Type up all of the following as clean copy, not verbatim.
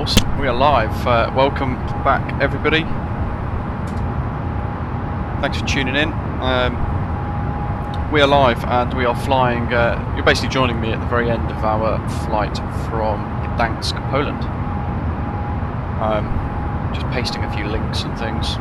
Awesome, we are live. Welcome back, everybody. Thanks for tuning in. We are live and we are flying. You're basically joining me at the very end of our flight from Gdansk, Poland. Just pasting a few links and things.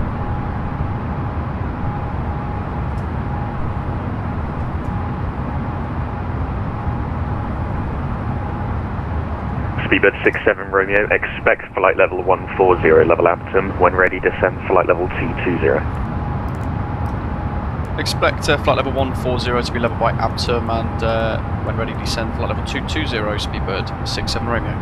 Speedbird 67 Romeo, expect flight level 140, level Abtom. When ready, descend flight level 220. Expect flight level 140 to be level by Abtom, and when ready, descend flight level 220, Speedbird 67 Romeo.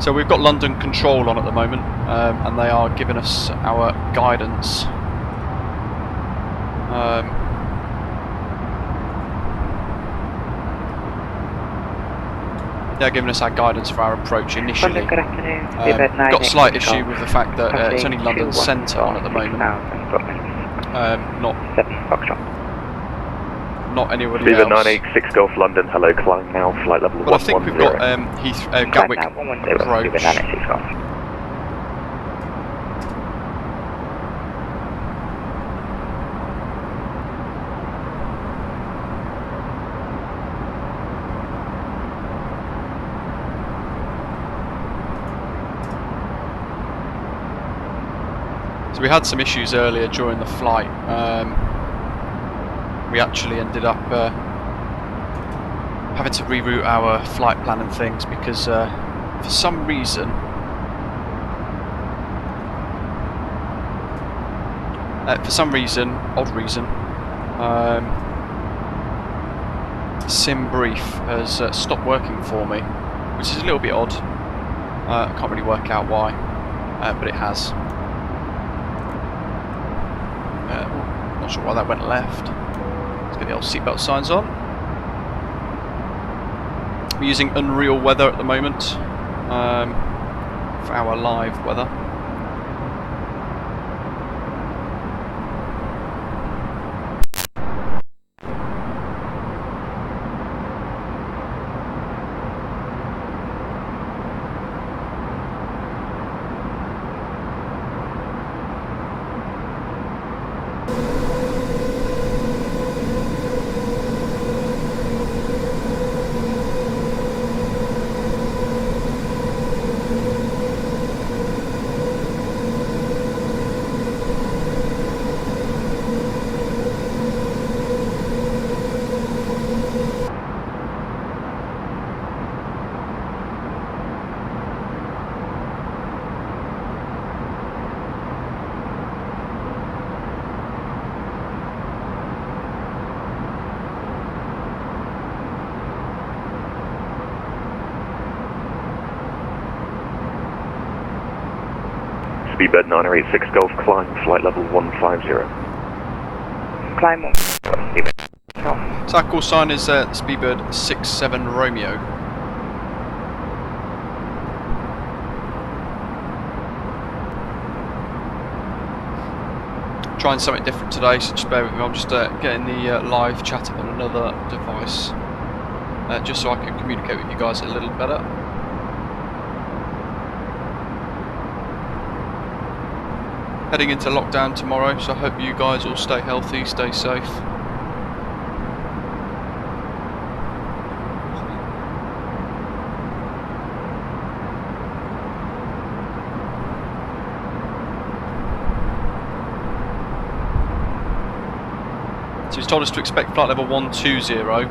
So we've got London Control on at the moment, and they are giving us our guidance. They're giving us our guidance for our approach initially. Good afternoon. Got a slight issue with the fact that it's only London Centre on at the moment, not anybody else. 986 Golf London, hello, climb now, flight level 110. But I think we've got Gatwick approach. So we had some issues earlier during the flight. We actually ended up having to reroute our flight plan and things because for some reason odd reason, Sim Brief has stopped working for me, which is a little bit odd. I can't really work out why, but it has. Not sure why that went left. Let's get the old seatbelt signs on. We're using Unreal Weather at the moment for our live weather. Speedbird 986 Golf, climb, flight level 150. Climb 1. So our call sign is Speedbird 67 Romeo. Trying something different today, so just bear with me. I'm just getting the live chat up on another device, just so I can communicate with you guys a little better. Heading into lockdown tomorrow, so I hope you guys all stay healthy, stay safe. So he's told us to expect flight level 120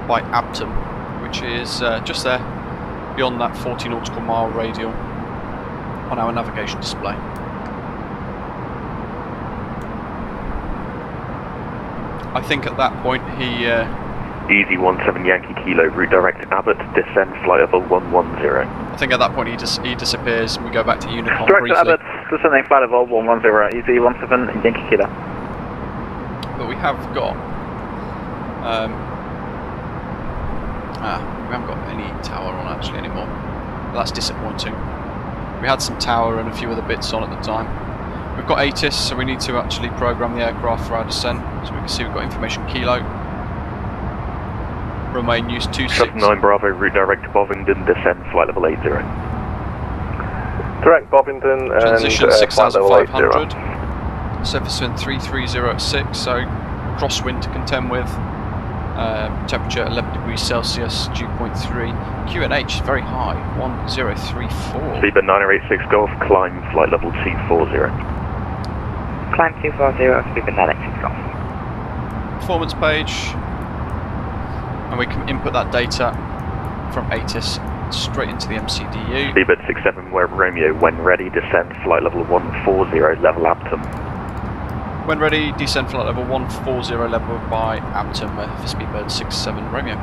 by Abtom, which is just there, beyond that 40 nautical mile radial on our navigation display. I think at that point he... Easy 17 Yankee Kilo, route direct Abbott, descend flight level 110. I think at that point he disappears and we go back to Unicon Direct briefly. Abbott, descending flight level 110, easy 17 Yankee Kilo. But we have got... we haven't got any tower on actually anymore. But that's disappointing. We had some tower and a few other bits on at the time. We've got ATIS, so we need to actually program the aircraft for our descent, so we can see we've got information kilo. Remain use 26. Shuttle 9 Bravo, route direct to Bovingdon, descend flight level 80. Direct Bovingdon and Transition flight level 80. 6,500. Surface wind 330 at 6, so crosswind to contend with. Temperature 11 degrees Celsius, dew point 3. QNH is very high, 1034. Speedbird 986 Golf, climb flight level 240. Climb 240, speedbird 986 Golf. Performance page, and we can input that data from ATIS straight into the MCDU. Speedbird 67 where Romeo, when ready, descend flight level 140, level Aptum. When ready, descend flight level 140 level by Aptum for Speedbird 67 Romeo.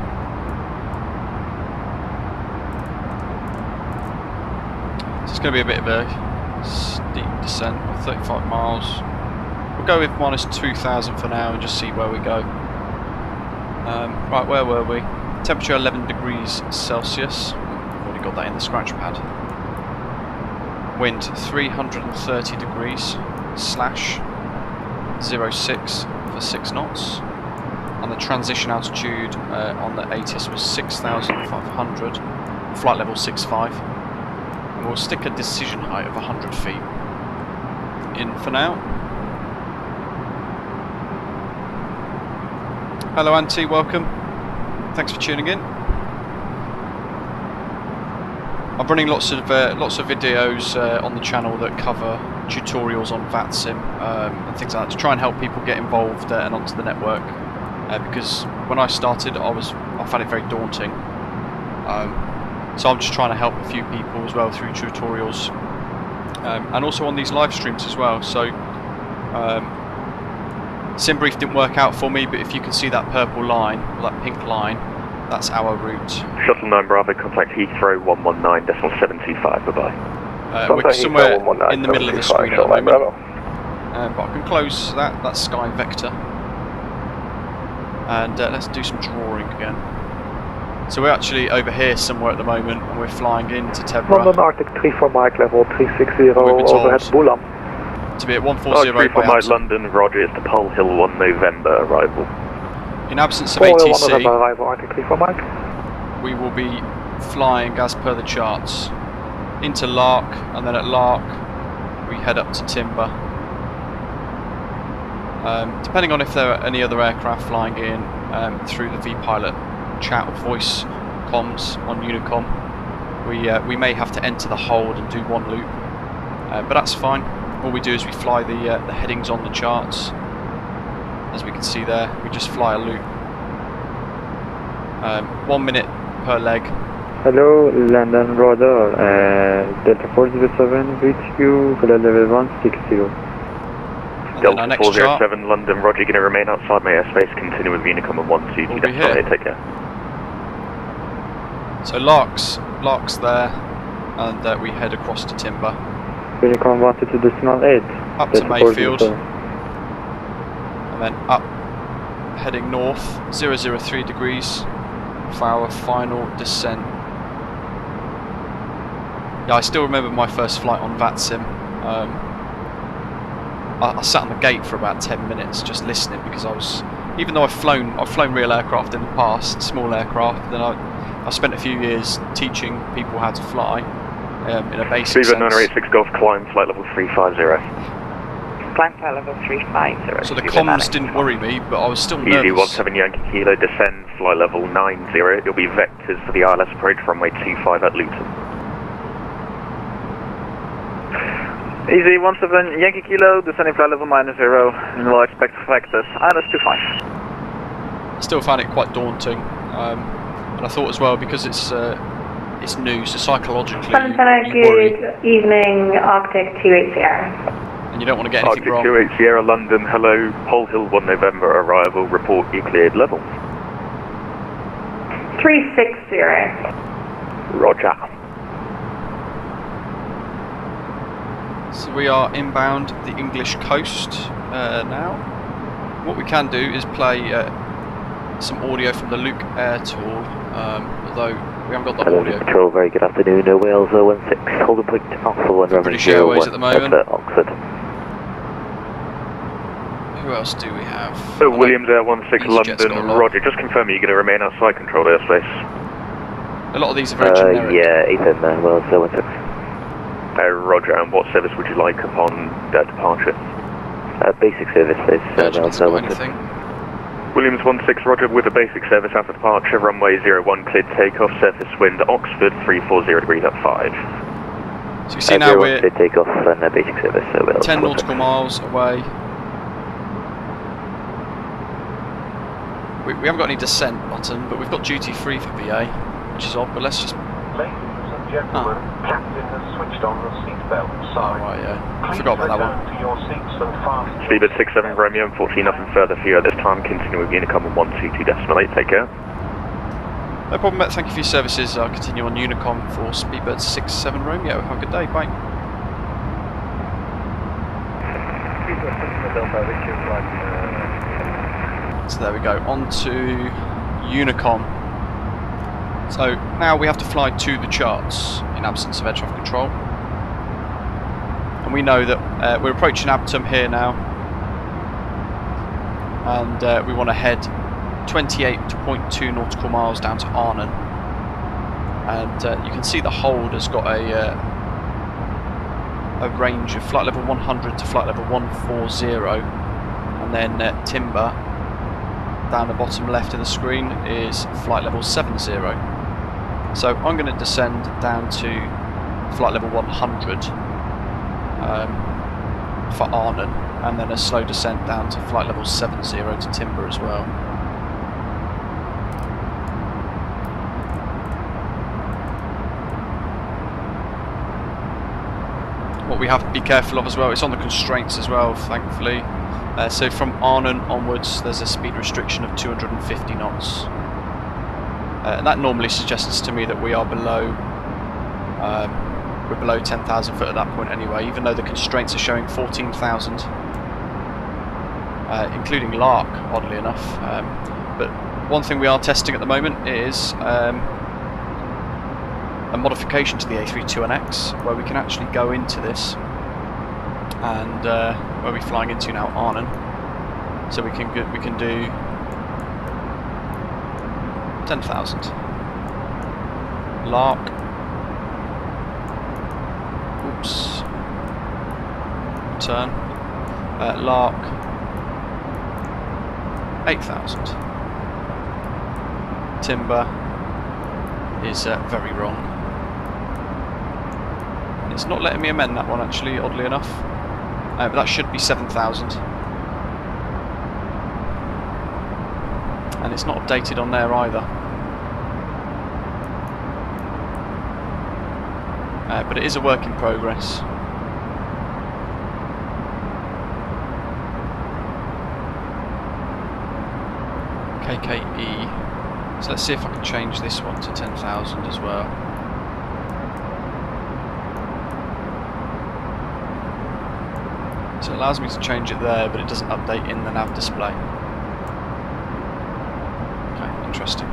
So it's going to be a bit of a steep descent of 35 miles. We'll go with minus 2,000 for now and just see where we go. Right, where were we? Temperature 11 degrees Celsius. We've already got that in the scratch pad. Wind 330 degrees slash 06 for 6 knots. And the transition altitude on the ATIS was 6,500, flight level 65. And we'll stick a decision height of 100 feet in for now. Hello Auntie, welcome. Thanks for tuning in. I'm running lots of videos on the channel that cover tutorials on VATSIM and things like that to try and help people get involved and onto the network. Because when I started, I found it very daunting. So I'm just trying to help a few people as well through tutorials, and also on these live streams as well. So. SimBrief didn't work out for me, but if you can see that purple line, or that pink line, that's our route. Shuttle 9 Bravo, contact Heathrow 119.725, bye-bye. We're somewhere in the middle of the screen at the moment. But I can close that sky vector. And let's do some drawing again. So we're actually over here somewhere at the moment, and we're flying into Tebra. London Arctic 34 Mike level 360 overhead Boulogne. To be at 140 by Mike London, Roger, it's the Pole Hill 1 November arrival. In absence of ATC, Mike. we will be flying as per the charts into Lark, and then at Lark we head up to Timber. Depending on if there are any other aircraft flying in through the V-Pilot chat or voice comms on Unicom, we may have to enter the hold and do one loop, but that's fine. All we do is we fly the headings on the charts. As we can see there, we just fly a loop. 1 minute per leg. Hello, London Radar, Delta 407, reach you, level 160. Delta 407, London, Roger, you're going to remain outside my airspace, continue with Unicom at 12, we'll be here. Take care. So Lark's there, and we head across to Timber. Unicom 12.8. Up to Mayfield. And then up, heading north, 003 degrees for our final descent. Yeah, I still remember my first flight on VATSIM. I sat on the gate for about 10 minutes just listening, because even though I've flown real aircraft in the past, small aircraft, then I spent a few years teaching people how to fly in a basic sense. 986 Golf, climb flight level 350. Climb flight level 350. So the comms didn't worry me, but I was still nervous. Easy 17 Yankee Kilo, descend flight level 90. It'll be vectors for the ILS approach runway 25 at Luton. Easy 17 Yankee Kilo, descending flight level -0, and we'll expect vectors. ILS 25. I still found it quite daunting, and I thought as well, because it's new, so psychologically you worry. Good evening, Arctic 28 Sierra. And you don't want to get anything wrong. Arctic 28 Sierra, London, hello, Pole Hill 1 November arrival, report you cleared level. 360. Roger. So we are inbound the English coast now. What we can do is play some audio from the Luke Air Tour, although we haven't got the audio. Control, very good afternoon, Wales 016, hold point Alpha 1, British Airways at the moment. Oxford. Who Who else do we have? So Williams Air 16 EasyJet's got a London, lot. roger. Just confirm you're going to remain outside controlled airspace. A lot of these are very generic. Yeah, Ethan, well, 16. Roger, and what service would you like upon departure? Basic service, please. Virgin hasn't got anything. Williams 16, roger, with a basic service after departure, runway 01, cleared takeoff, surface wind, Oxford, 340 degrees at 5. So you see now we're take off and basic service, so we'll 10 nautical miles away. We haven't got any descent button, but we've got duty free for BA, which is odd, but let's just... Ladies and gentlemen, Captain has switched on the seatbelt sign. Oh, right, yeah. I forgot about that one. To your seats and fasten Speedbird 67 Romeo, unfortunately nothing further for you at this time. Continue with Unicom on 122.8, take care. No problem, mate. Thank you for your services. I'll continue on Unicom for Speedbird 67 Romeo. Have a good day. Bye. So there we go. On to Unicom. So now we have to fly to the charts in absence of air traffic control. And we know that we're approaching Abtom here now. And we want to head 28.2 nautical miles down to Arnhem. And you can see the hold has got a range of flight level 100 to flight level 140. And then Timber, down the bottom left of the screen, is flight level 70. So I'm going to descend down to flight level 100 for Arnhem, and then a slow descent down to flight level 70 to Timber as well. What we have to be careful of as well, it's on the constraints as well, thankfully. So from Arnhem onwards there's a speed restriction of 250 knots. And that normally suggests to me that we are below, we're below 10,000 foot at that point anyway, even though the constraints are showing 14,000, including Lark, oddly enough. But one thing we are testing at the moment is a modification to the A32NX, where we can actually go into this, and where we're flying into now, Arnhem. So we can do 10,000. Lark. Oops. Turn. Lark. 8,000. Timber is very wrong. And it's not letting me amend that one actually, oddly enough. But that should be 7,000. And it's not updated on there either. But it is a work in progress. KKE. So let's see if I can change this one to 10,000 as well. So it allows me to change it there, but it doesn't update in the nav display. Okay, interesting.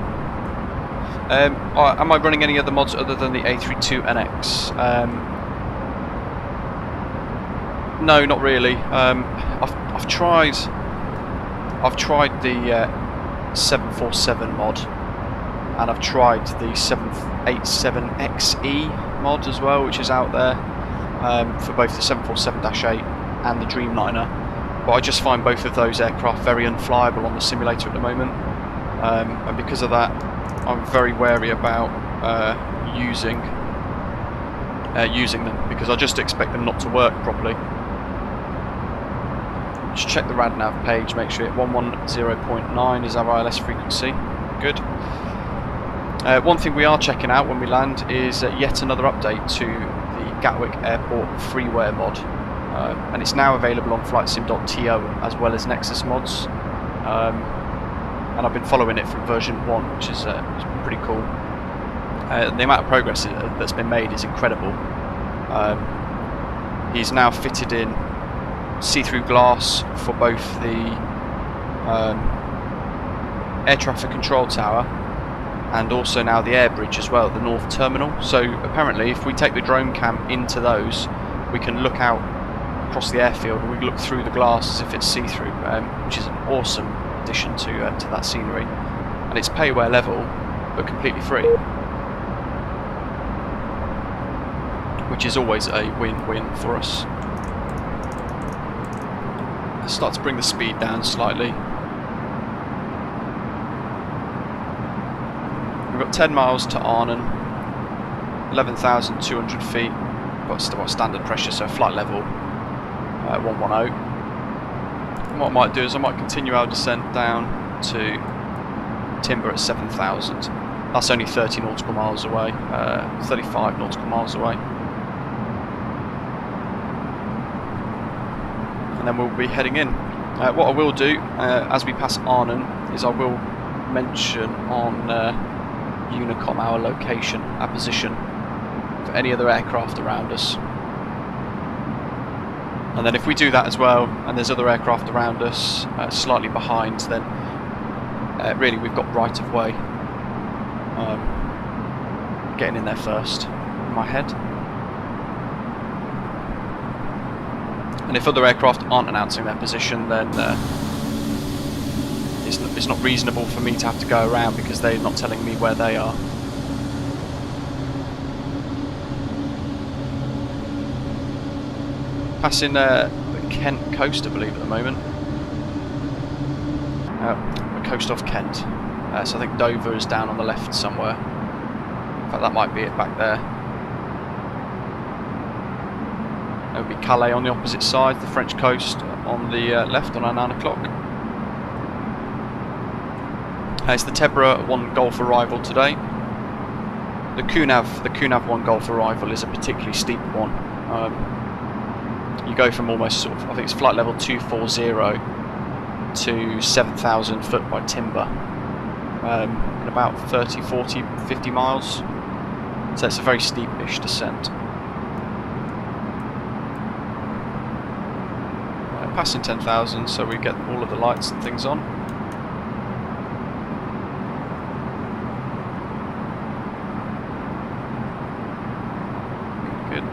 Am I running any other mods other than the A32NX? No, not really. I've tried the 747 mod, and I've tried the 787XE mod as well, which is out there for both the 747-8 and the Dreamliner. But I just find both of those aircraft very unflyable on the simulator at the moment, and because of that, I'm very wary about using them, because I just expect them not to work properly. Just check the RadNav page, make sure 110.9 is our ILS frequency. Good. One thing we are checking out when we land is yet another update to the Gatwick Airport freeware mod, and it's now available on flightsim.to as well as Nexus mods. And I've been following it from version 1, which is pretty cool. The amount of progress that's been made is incredible. He's now fitted in see-through glass for both the air traffic control tower and also now the air bridge as well, the north terminal. So apparently if we take the drone cam into those, we can look out across the airfield, and we look through the glass as if it's see-through, which is an awesome addition to that scenery. And it's pay-where level, but completely free, which is always a win-win for us. Let's start to bring the speed down slightly. We've got 10 miles to Arnhem, 11,200 feet. Got standard pressure, so flight level 110. And what I might do is I might continue our descent down to Timber at 7,000. That's only 30 nautical miles away, 35 nautical miles away. And then we'll be heading in. What I will do as we pass Arnhem is I will mention on Unicom our location, our position, for any other aircraft around us. And then if we do that as well, and there's other aircraft around us slightly behind, then really we've got right of way. Getting in there first, in my head. And if other aircraft aren't announcing their position, then it's not reasonable for me to have to go around because they're not telling me where they are. Passing the Kent coast, I believe, at the moment. The coast off Kent. So I think Dover is down on the left somewhere. In fact, that might be it back there. It would be Calais on the opposite side, the French coast on the left on our 9 o'clock. It's the Tebra 1 Golf arrival today. The Kunav 1 Golf arrival is a particularly steep one. You go from almost sort of, I think it's flight level 240 to 7,000 foot by Timber in about 30, 40, 50 miles. So it's a very steepish descent. Passing 10,000, so we get all of the lights and things on. Good.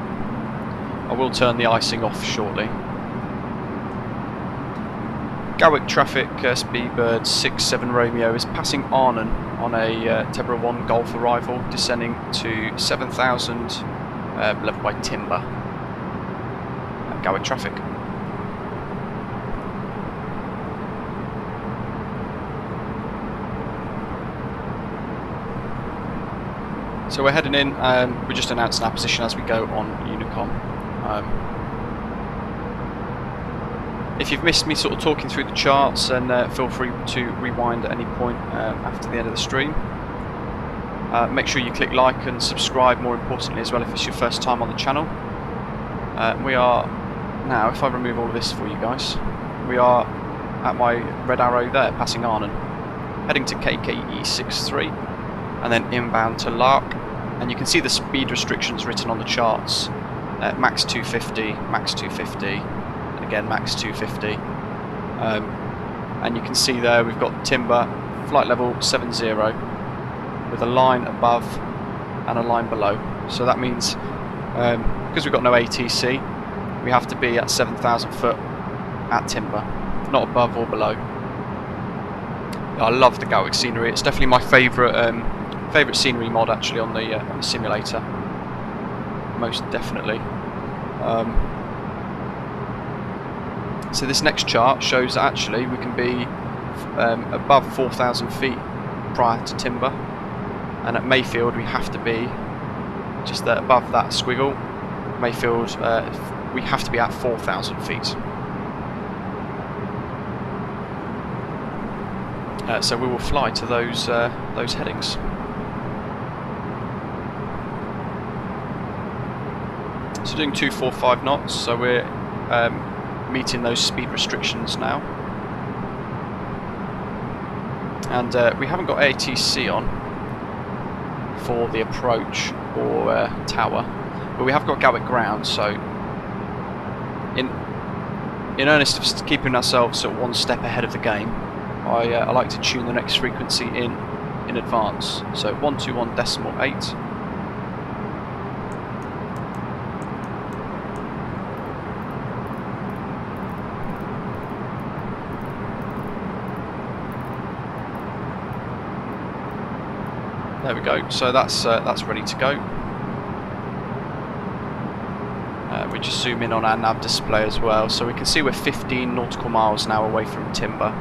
I will turn the icing off shortly. Gatwick traffic, Speedbird 67 Romeo is passing Arnhem on a Tebra 1 Golf arrival, descending to 7,000 level by Timber. Gatwick traffic. So we're heading in, we're just announcing our position as we go on Unicom. If you've missed me sort of talking through the charts, then feel free to rewind at any point after the end of the stream. Make sure you click like and subscribe, more importantly as well, if it's your first time on the channel. We are now, if I remove all of this for you guys, we are at my red arrow there, passing Arnhem, heading to KKE 63 and then inbound to Lark. And you can see the speed restrictions written on the charts. Max 250, max 250, and again max 250. And you can see there we've got Timber, flight level 70, with a line above and a line below. So that means, because we've got no ATC, we have to be at 7,000 foot at Timber, not above or below. I love the Gatwick scenery. It's definitely my favourite scenery mod actually on the simulator, most definitely. So this next chart shows that actually we can be above 4,000 feet prior to Timber, and at Mayfield we have to be just above that squiggle. Mayfield, we have to be at 4,000 feet. So we will fly to those headings. So doing 245 knots, so we're meeting those speed restrictions now. And we haven't got ATC on for the approach or tower, but we have got Gatwick Ground, so in earnest of keeping ourselves sort of one step ahead of the game, I like to tune the next frequency in advance. So 121.8. There we go. So that's ready to go. We just zoom in on our nav display as well, so we can see we're 15 nautical miles now away from Timber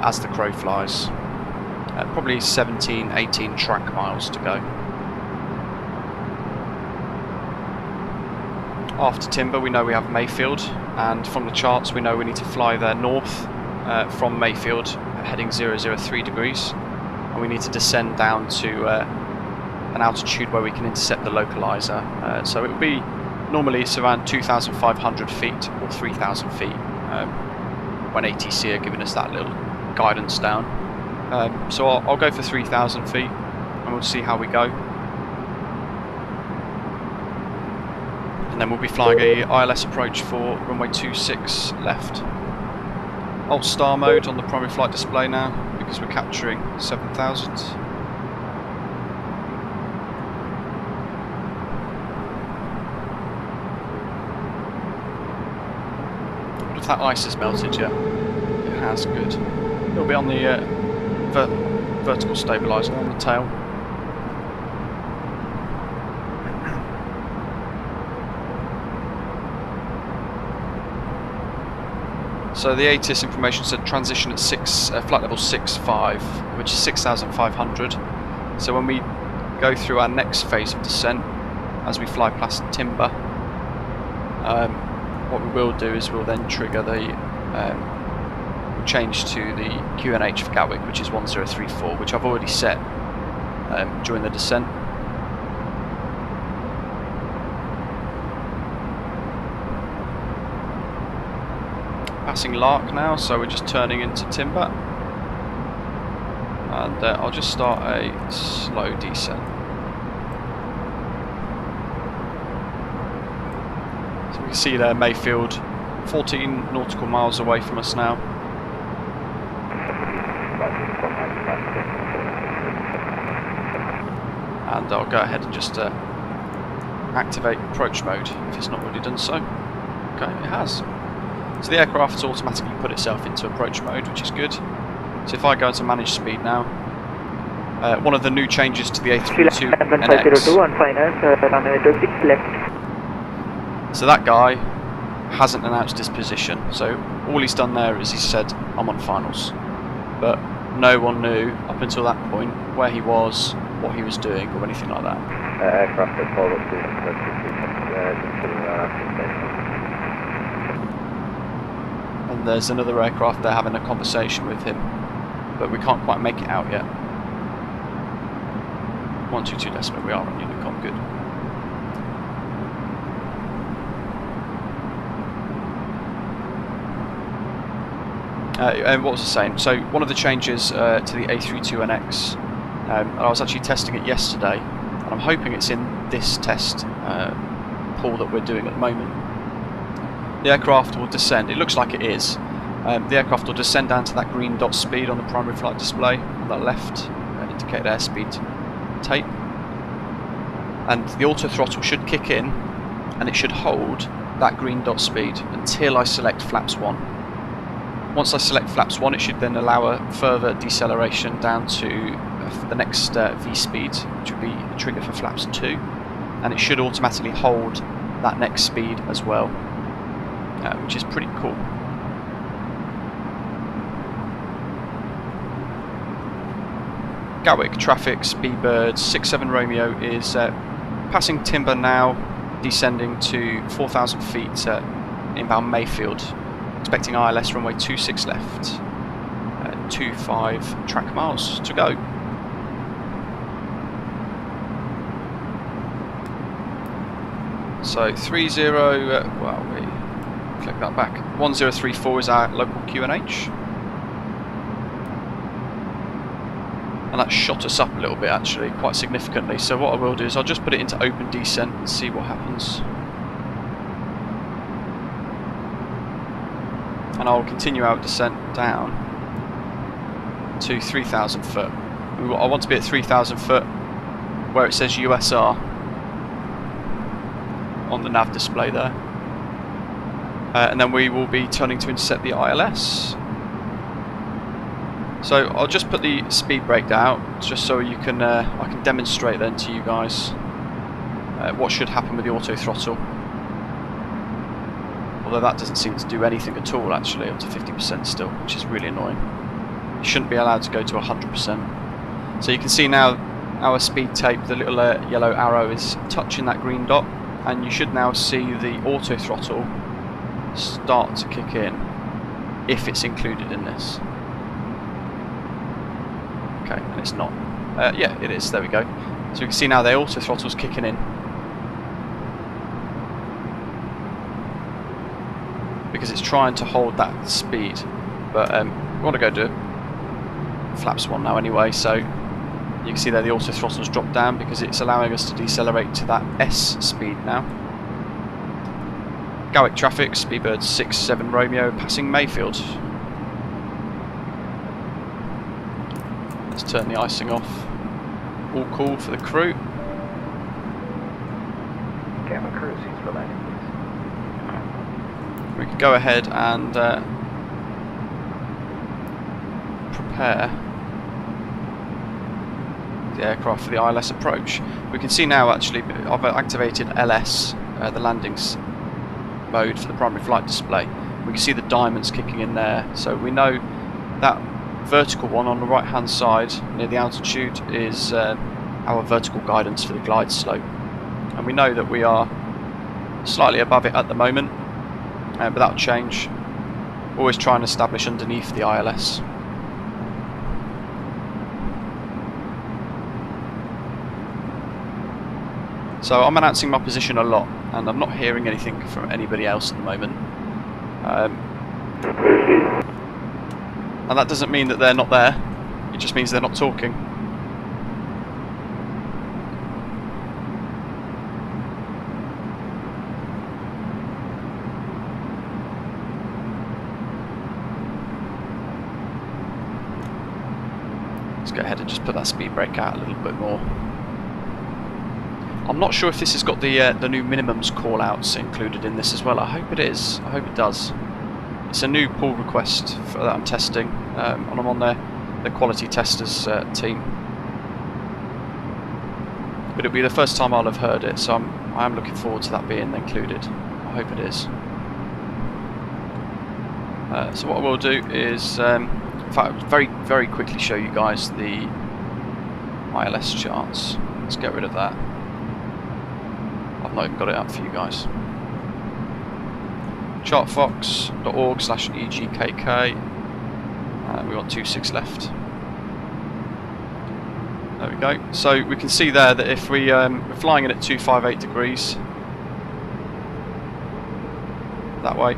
as the crow flies. Probably 17, 18 track miles to go. After Timber we know we have Mayfield, and from the charts we know we need to fly there north from Mayfield heading 003 degrees, and we need to descend down to an altitude where we can intercept the localizer. So it will be, normally it's around 2,500 feet or 3,000 feet when ATC are giving us that little guidance down. So I'll go for 3,000 feet and we'll see how we go. And then we'll be flying a ILS approach for runway 26 left. Alt star mode on the primary flight display now because we're capturing 7,000. What if that ice has melted yet? It has, good. It'll be on the vertical stabiliser on the tail. So the ATIS information said transition at flight level 6.5, which is 6,500. So when we go through our next phase of descent, as we fly past Timber, what we will do is we'll then trigger the change to the QNH for Gatwick, which is 1034, which I've already set during the descent. Passing Lark now, so we're just turning into Timber, and I'll just start a slow descent. So we can see there Mayfield, 14 nautical miles away from us now. And I'll go ahead and just activate approach mode if it's not already done so. Okay, it has. So the aircraft's automatically put itself into approach mode, which is good. So if I go into manage speed now, one of the new changes to the A32NX. So that guy hasn't announced his position. So all he's done there is he said, I'm on finals. But no one knew up until that point where he was, what he was doing, or anything like that. Aircraft is forward to And there's another aircraft there having a conversation with him, but we can't quite make it out yet. 122 decimal, we are on Unicom, good. And what was I saying? So one of the changes to the A32NX, I was actually testing it yesterday, and I'm hoping it's in this test pool that we're doing at the moment. The aircraft will descend, it looks like it is, the aircraft will descend down to that green dot speed on the primary flight display on the left, indicated airspeed tape, and the auto throttle should kick in and it should hold that green dot speed until I select flaps 1. Once I select flaps 1, it should then allow a further deceleration down to the next V speed, which would be a trigger for flaps 2, and it should automatically hold that next speed as well. Which is pretty cool. Gatwick traffic, Speedbird 67 Romeo is passing Timber now, descending to 4,000 feet inbound Mayfield, expecting ILS runway 26 left, 25 track miles to go. So 30, well, we click that back. 1034 is our local QNH. And that shot us up a little bit actually, quite significantly. So what I will do is I'll just put it into open descent and see what happens. And I'll continue our descent down to 3,000 foot. I want to be at 3,000 foot where it says USR on the nav display there. And then we will be turning to intercept the ILS. So I'll just put the speed brake down, just so you can I can demonstrate then to you guys what should happen with the auto throttle. Although that doesn't seem to do anything at all, actually, up to 50% still, which is really annoying. You shouldn't be allowed to go to 100%. So you can see now our speed tape, the little yellow arrow is touching that green dot, and you should now see the auto throttle start to kick in if it's included in this. Okay, and it's not. Yeah, it is. There we go. So you can see now the auto throttle's kicking in. Because it's trying to hold that speed. But we want to go do flaps 1 now anyway, so you can see there the auto throttle's dropped down because it's allowing us to decelerate to that S speed now. Gatwick traffic, Speedbird 67 Romeo passing Mayfield. Let's turn the icing off. All cool for the crew. Camera crew seats for landing, please. We can go ahead and prepare the aircraft for the ILS approach. We can see now actually I've activated LS, the landings mode for the primary flight display. We can see the diamonds kicking in there, so we know that vertical one on the right hand side near the altitude is our vertical guidance for the glide slope, and we know that we are slightly above it at the moment, but that'll change. Always try and establish underneath the ILS. So I'm announcing my position a lot, and I'm not hearing anything from anybody else at the moment. And that doesn't mean that they're not there, it just means they're not talking. Let's go ahead and just put that speed brake out a little bit more. I'm not sure if this has got the new minimums call-outs included in this as well. I hope it is. I hope it does. It's a new pull request that I'm testing, and I'm on the quality testers team. But it'll be the first time I'll have heard it, so I am looking forward to that being included. I hope it is. So what I will do is, in fact, very quickly show you guys the ILS charts. Let's get rid of that. I've not even got it up for you guys. Chartfox.org/EGKK. We got 26 left. There we go. So we can see there that if we're flying in at 258 degrees that way,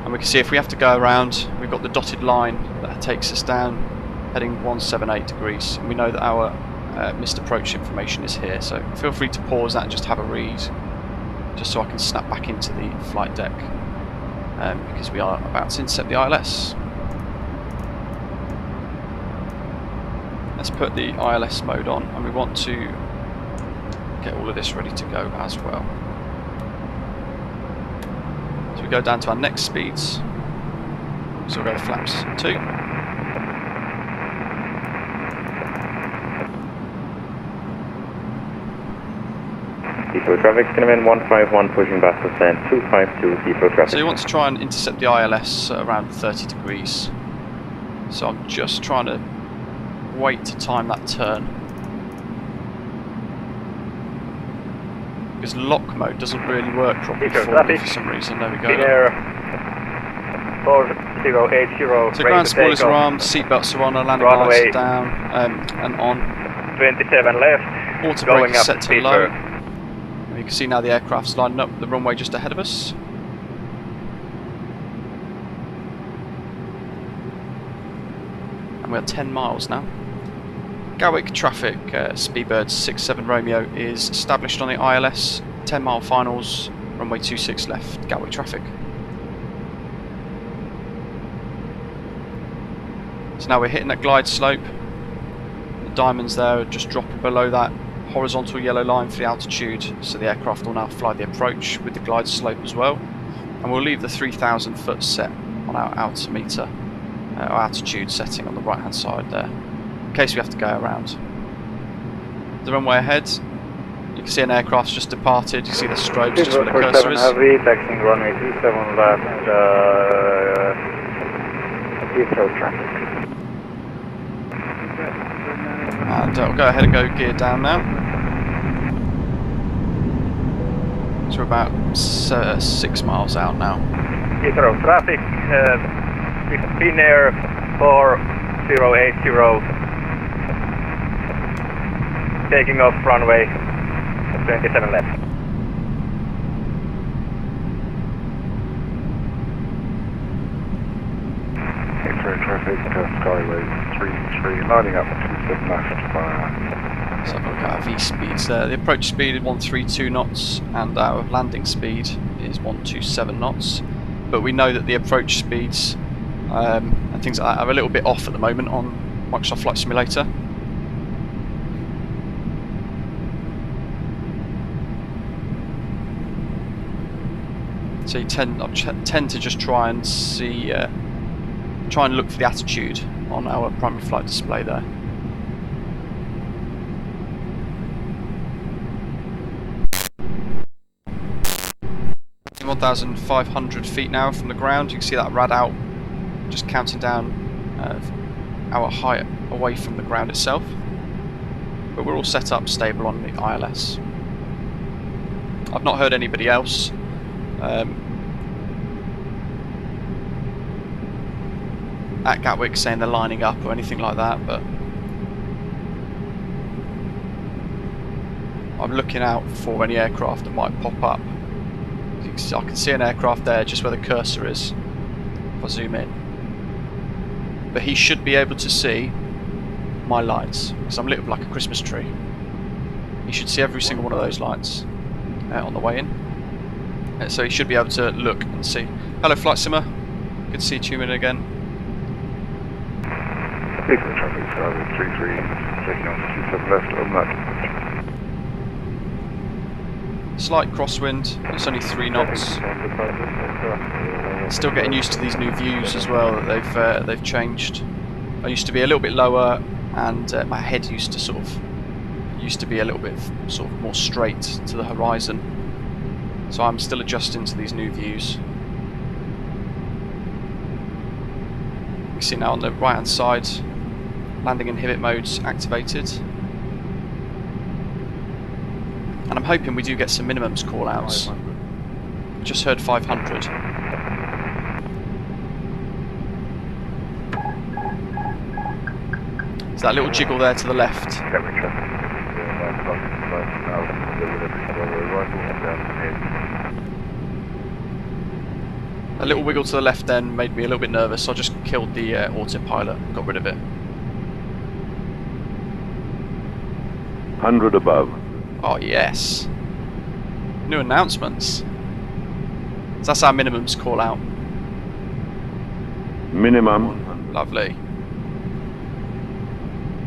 and we can see if we have to go around, we've got the dotted line that takes us down heading 178 degrees, and we know that our missed approach information is here. So feel free to pause that and just have a read, just so I can snap back into the flight deck, because we are about to intercept the ILS. Let's put the ILS mode on, and we want to get all of this ready to go as well. So we go down to our next speeds, so we'll go to flaps 2. Heathrow traffic's going to be in 151, pushing back to descent 252 Heathrow traffic. So you want to try and intercept the ILS around 30 degrees. So I'm just trying to wait to time that turn, because lock mode doesn't really work properly for me for some reason. There we go. 4080, So ground spoilers are on, seatbelts are on, our landing lights are down and on. 27 left. Auto brake is set to low. You can see now the aircraft's lining up the runway just ahead of us. And we're 10 miles now. Gatwick traffic, Speedbird 67 Romeo is established on the ILS, 10 mile finals, runway 26 left, Gatwick traffic. So now we're hitting that glide slope. The diamonds there are just dropping below that horizontal yellow line for the altitude, so the aircraft will now fly the approach with the glide slope as well. And we'll leave the 3,000 foot set on our altimeter our altitude setting on the right hand side there, in case we have to go around. The runway ahead, you can see an aircraft's just departed. You see the strobes just where the cursor is. Heavy, taxiing runway 27 left, Heathrow traffic. And we'll go ahead and go gear down now. So we're about 6 miles out now. Heathrow traffic, Finnair 4080, taking off runway 27 left. Heathrow traffic, Skyway 33, lining up 27 left. So have a look at our V speeds there. The approach speed is 132 knots and our landing speed is 127 knots. But we know that the approach speeds and things like that are a little bit off at the moment on Microsoft Flight Simulator. So you tend to just try and see, try and look for the attitude on our primary flight display there. In 1,500 feet now from the ground, you can see that rad out, just counting down our height away from the ground itself. But we're all set up stable on the ILS. I've not heard anybody else at Gatwick saying they're lining up or anything like that, but I'm looking out for any aircraft that might pop up. I can see an aircraft there just where the cursor is if I zoom in, but he should be able to see my lights because I'm lit up like a Christmas tree. He should see every single one of those lights on the way in. So he should be able to look and see. Hello Flight Simmer, good to see you in again. Heathrow traffic, Skyway 33, taking on 27 left on that. Slight crosswind, it's only 3 knots. Still getting used to these new views as well that they've changed. I used to be a little bit lower and my head used to be a little bit sort of more straight to the horizon. So I'm still adjusting to these new views. You can see now on the right hand side, landing inhibit mode's activated. And I'm hoping we do get some minimums call outs. Just heard 500. So that little jiggle there to the left. A little wiggle to the left then made me a little bit nervous, so I just killed the autopilot, got rid of it. 100 above. Oh yes. New announcements. So that's our minimums call out. Minimum. Lovely.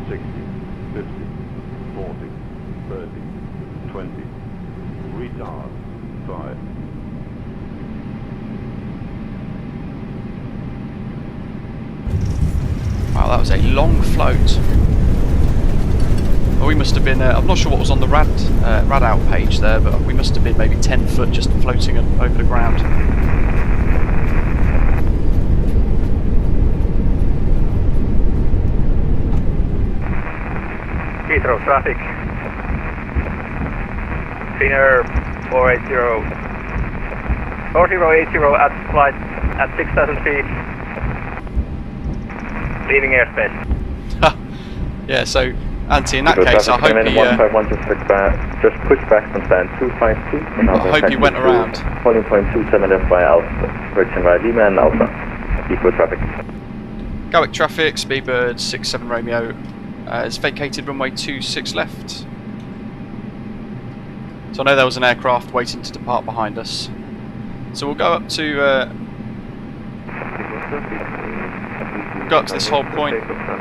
60, 50, 40, 30, 20. Retard. 5. Wow, that was a long float. Well, we must have been, I'm not sure what was on the rad out page there, but we must have been maybe 10 foot just floating over the ground. Heathrow traffic. Finnair 4080 at flight at 6,000 feet. Leaving airspace. Yeah, so Antti, in that case, I hope he... 151 just push back from stand 252. I hope he went around. Holding point 27 left by Alpha. Approaching by Lima and Alpha. Equal traffic. Gatwick traffic, Speedbird 67 Romeo has vacated runway 26 left. So I know there was an aircraft waiting to depart behind us. So we'll go up to this whole point.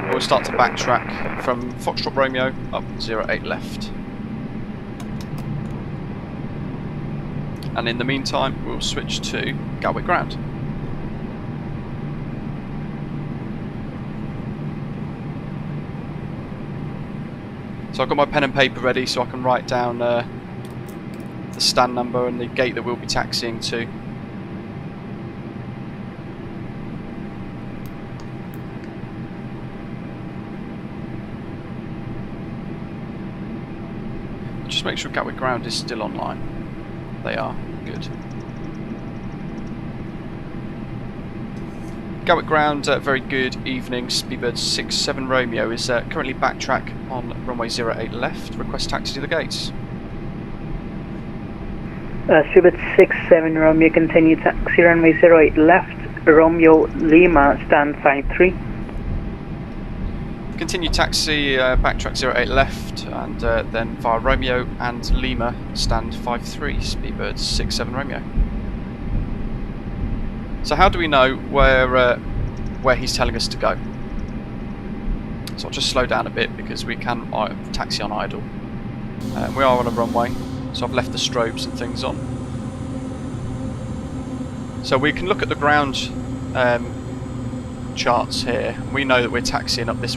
We'll start to backtrack from Foxtrot Romeo up 08 left. And in the meantime, we'll switch to Gatwick Ground. So I've got my pen and paper ready so I can write down the stand number and the gate that we'll be taxiing to. Just make sure Gatwick Ground is still online. They are. Good. Gatwick Ground, very good evening. Speedbird 67 Romeo is currently backtrack on runway 08 left. Request taxi to the gates. Speedbird 67 Romeo, continue taxi runway 08 left. Romeo Lima, stand 53. Continue taxi, backtrack 08 left, and then via Romeo and Lima, stand 53, Speedbird 67 Romeo. So how do we know where he's telling us to go? So I'll just slow down a bit because we can taxi on idle. We are on a runway, so I've left the strobes and things on. So we can look at the ground charts here. We know that we're taxiing up this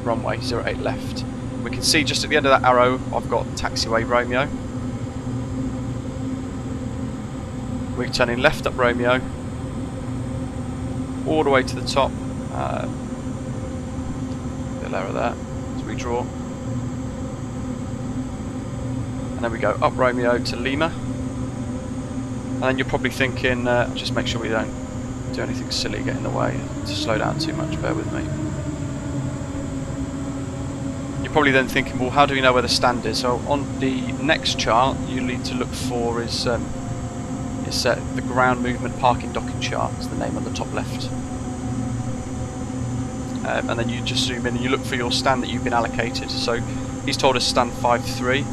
runway 08 left. We can see just at the end of that arrow I've got taxiway Romeo. We're turning left up Romeo all the way to the top. Little error there. Let's redraw. And then we go up Romeo to Lima. And then you're probably thinking, just make sure we don't do anything silly, get in the way, to slow down too much, bear with me. You're probably then thinking, well, how do we know where the stand is? So on the next chart you need to look for is the ground movement parking docking chart, is the name on the top left. And then you just zoom in and you look for your stand that you've been allocated. So he's told us stand 53,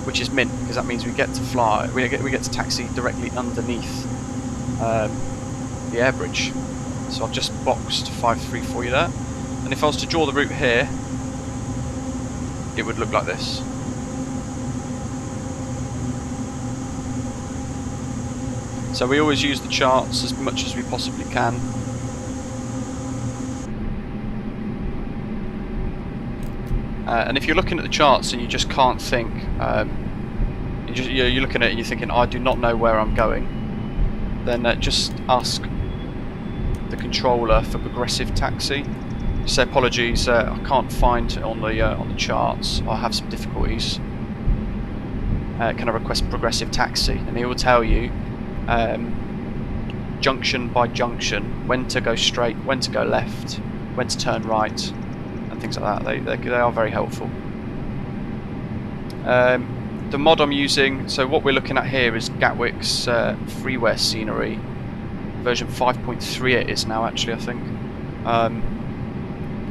which is mint, because that means we get to fly, we get to taxi directly underneath the air bridge. So I've just boxed 53 for you there. And if I was to draw the route here, it would look like this. So we always use the charts as much as we possibly can. And if you're looking at the charts and you just can't think, you're looking at it and you're thinking, I do not know where I'm going, then just ask the controller for progressive taxi. Say apologies, I can't find it on the charts. I have some difficulties. Can I request progressive taxi? And he will tell you junction by junction when to go straight, when to go left, when to turn right, and things like that. They are very helpful. The mod I'm using, so what we're looking at here is Gatwick's freeware scenery, version 5.3 it is now actually, I think.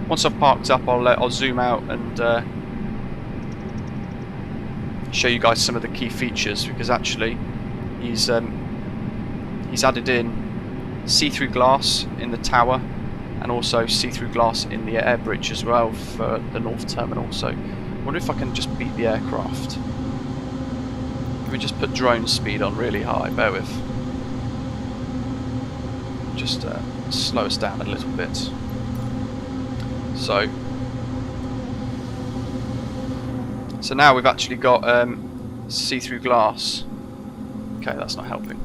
Once I've parked up, I'll zoom out and show you guys some of the key features, because actually he's added in see-through glass in the tower and also see-through glass in the air bridge as well for the north terminal. So I wonder if I can just beat the aircraft. Let me just put drone speed on really high, bear with. Just slow us down a little bit. So now we've actually got see-through glass. Okay, that's not helping.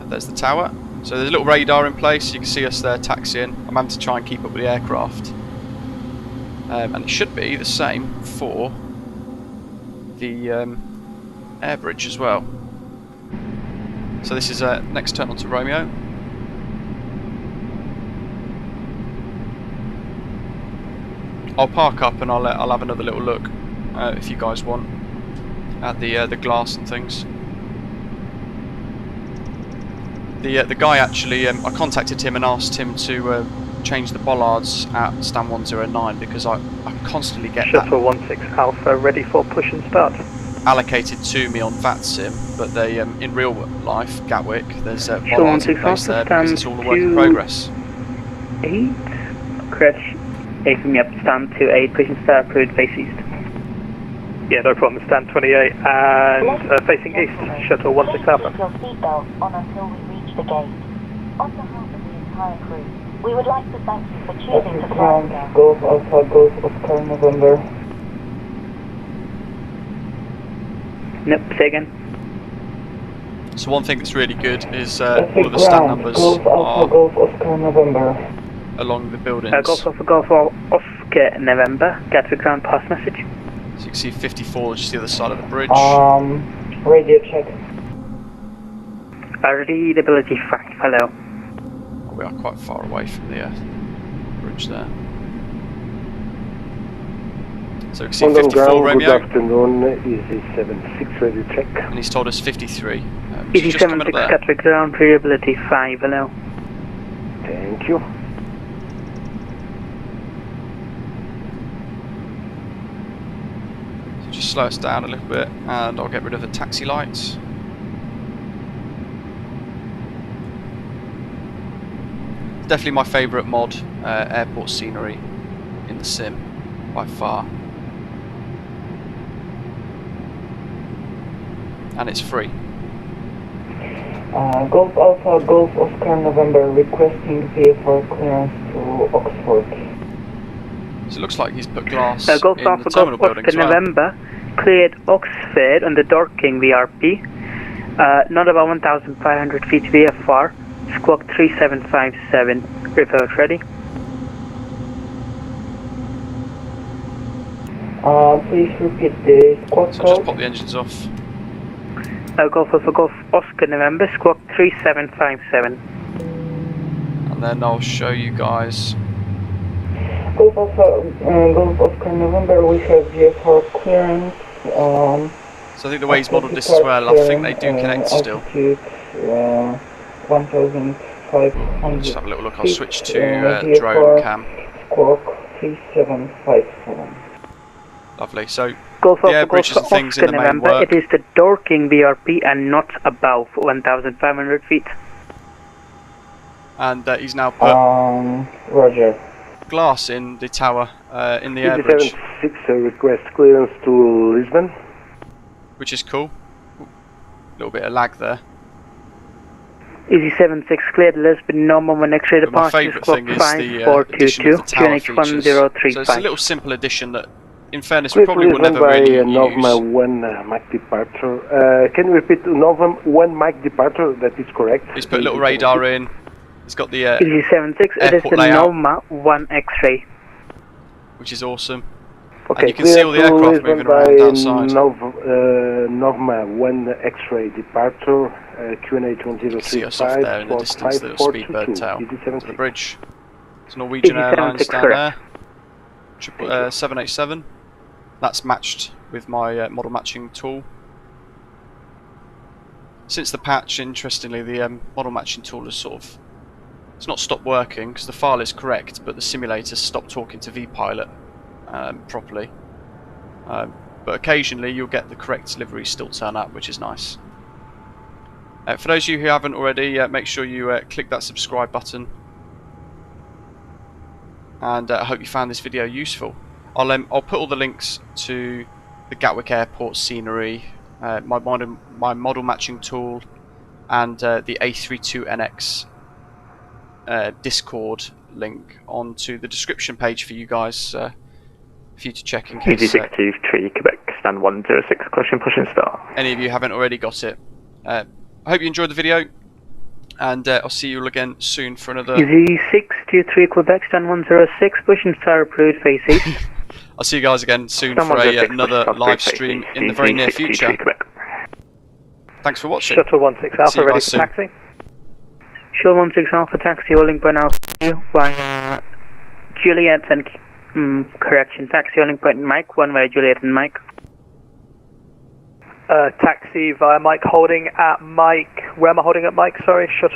There's the tower. So there's a little radar in place. You can see us there taxiing. I'm having to try and keep up with the aircraft. And it should be the same for the air bridge as well. So this is next turn onto Romeo. I'll park up and I'll have another little look if you guys want at the glass and things. The guy actually, I contacted him and asked him to change the bollards at stand 109 because I constantly get Shuttle 16 Alpha ready for push and start. Allocated to me on VATSIM, but they in real life, Gatwick, there's bollards in place there because it's all a work in progress. 8, correct. 8 from me up, stand 28, push and start, approved, face east. Yeah, no problem, stand 28 and facing east, Shuttle 16 Alpha. Your seatbelt on until we reach the gate. On behalf of the entire crew. We would like to thank you for choosing to fly Ground, today. Golf Alpha, Golf Oscar, November. Nope, say again. So one thing that's really good is all Gatwick of the stand Ground, numbers Golf Alpha, are Golf Oscar, November. along the buildings. Golf Alpha, Golf Oscar, November. Gatwick Ground pass message. So you can see 54 just the other side of the bridge. Radio check. Readability fact, hello. We are quite far away from the bridge there. So we can see London 54 Ground, Romeo. good afternoon, EZ76 radio check. And he's told us 53. EZ76 Gatwick Ground, readability 5, hello. Thank you. So just slow us down a little bit and I'll get rid of the taxi lights. Definitely my favourite mod, airport scenery in the sim, by far. And it's free. Golf Alpha, Golf Oscar, November, requesting VFR clearance to Oxford. So it looks like he's put glass Golf in Alpha, the terminal Golf building Oscar, as well. November, cleared Oxford on the Dorking VRP, not about 1,500 feet VFR, squawk 3757, report ready. Please repeat the squawk So code. just pop the engines off. Golf Alpha, Golf Oscar, November, squawk 3757. And then I'll show you guys. Golf Alpha, Golf Oscar, November, we have VFR clearance. So I think the way he's modelled this as well, I think they do connect still. Altitude, 1,500. Just have a little look. I'll switch to drone cam. Squawk 3757. Lovely. So Golf the air Alpha, bridges Golf and things in Oscar, the main November, work. it is the Dorking VRP and not above 1,500 feet. And he's now put Roger. glass in the tower, in the air bridge, EZ76 request clearance to Lisbon. which is cool. A little bit of lag there. EZ76 cleared Lisbon, no moment X-ray But my departure, favourite squawk thing is the addition 5422, of the tower features. So it's a 1035. little simple addition that, in fairness, we probably will Lisbon never by really Novma use. 1 Mach departure. Can you repeat Novma 1 Mach departure? That is correct. He's put a little radar in. He's got the EZ76, it is airport the layout, Noma 1 X-ray. which is awesome. Okay, And you can see all the aircraft moving around outside. Novma 1 X-ray departure, QNA See us off there in the 2035, distance, the little speedbird tower to the bridge. It's Norwegian EZ76 Airlines down correct. there. 787. That's matched with my model matching tool. Since the patch, interestingly, the model matching tool has sort of, it's not stopped working because the file is correct, but the simulator stopped talking to vPilot properly. But occasionally you'll get the correct liveries still turn up, which is nice. For those of you who haven't already, make sure you click that subscribe button. And I hope you found this video useful. I'll put all the links to the Gatwick Airport scenery, my model matching tool, and the A32NX Discord link onto the description page for you guys, for you to check in case EZ623 Quebec, stand 106, question pushing start. any of you haven't already got it. I hope you enjoyed the video, and I'll see you all again soon for another. EZ623 Quebec, stand 106, pushing star approved, face east. I'll see you guys again soon for another live stream in the very near future. Thanks for watching. Shuttle 16 See Alpha you ready guys for soon. taxi. Shuttle 16 Alpha taxi, holding point Alpha via Juliet and correction, taxi holding point Mike, one way Juliet and Mike. Taxi via Mike holding at Mike. Where am I holding at Mike? Sorry, shuttle.